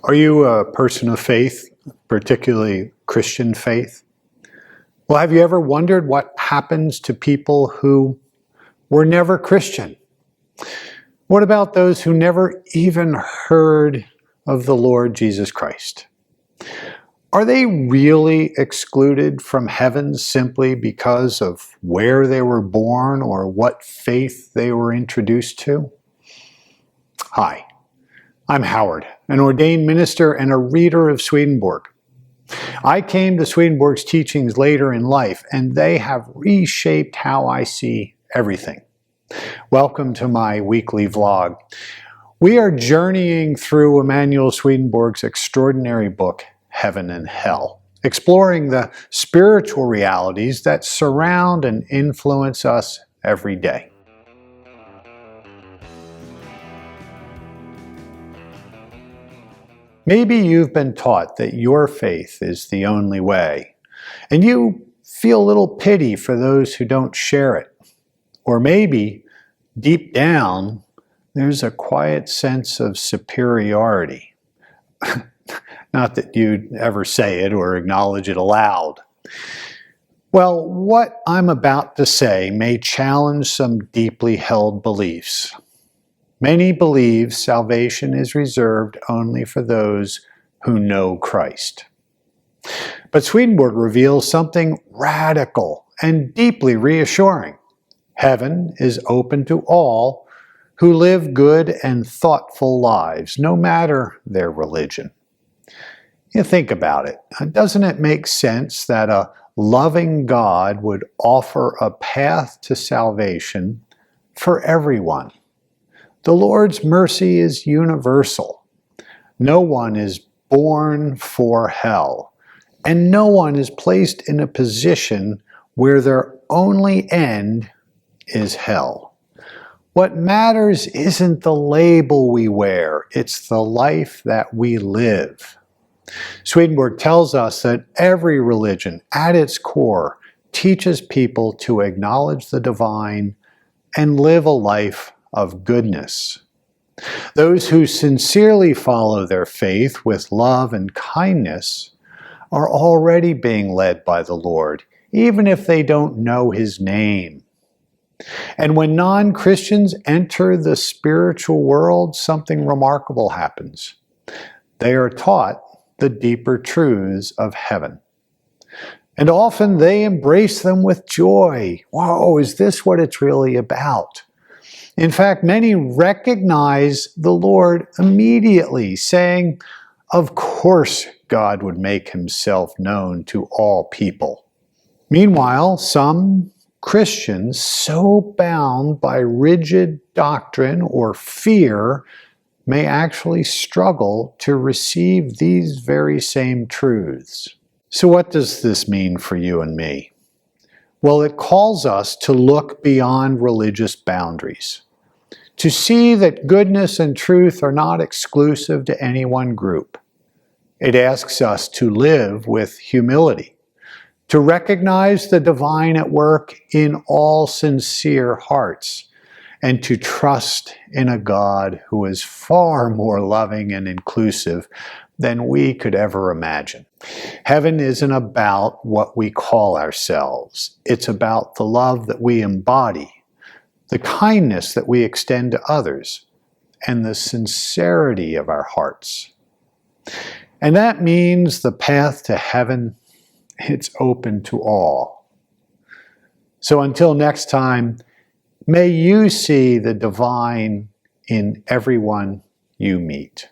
Are you a person of faith, particularly Christian faith? Well, have you ever wondered what happens to people who were never Christian? What about those who never even heard of the Lord Jesus Christ? Are they really excluded from heaven simply because of where they were born or what faith they were introduced to? Hi, I'm Howard, an ordained minister and a reader of Swedenborg. I came to Swedenborg's teachings later in life, and they have reshaped how I see everything. Welcome to my weekly vlog. We are journeying through Emanuel Swedenborg's extraordinary book, Heaven and Hell, exploring the spiritual realities that surround and influence us every day. Maybe you've been taught that your faith is the only way, and you feel a little pity for those who don't share it. Or maybe, deep down, there's a quiet sense of superiority. Not that you'd ever say it or acknowledge it aloud. Well, what I'm about to say may challenge some deeply held beliefs. Many believe salvation is reserved only for those who know Christ. But Swedenborg reveals something radical and deeply reassuring. Heaven is open to all who live good and thoughtful lives, no matter their religion. You think about it. Doesn't it make sense that a loving God would offer a path to salvation for everyone? The Lord's mercy is universal. No one is born for hell, and no one is placed in a position where their only end is hell. What matters isn't the label we wear, it's the life that we live. Swedenborg tells us that every religion, at its core, teaches people to acknowledge the divine and live a life of goodness. Those who sincerely follow their faith with love and kindness are already being led by the Lord, even if they don't know His name. And when non-Christians enter the spiritual world, something remarkable happens. They are taught the deeper truths of heaven. And often they embrace them with joy. Whoa, is this what it's really about? In fact, many recognize the Lord immediately, saying, "Of course God would make Himself known to all people." Meanwhile, some Christians, so bound by rigid doctrine or fear, may actually struggle to receive these very same truths. So what does this mean for you and me? Well, it calls us to look beyond religious boundaries, to see that goodness and truth are not exclusive to any one group. It asks us to live with humility, to recognize the divine at work in all sincere hearts, and to trust in a God who is far more loving and inclusive than we could ever imagine. Heaven isn't about what we call ourselves. It's about the love that we embody, the kindness that we extend to others, and the sincerity of our hearts. And that means the path to heaven, it's open to all. So until next time, may you see the divine in everyone you meet.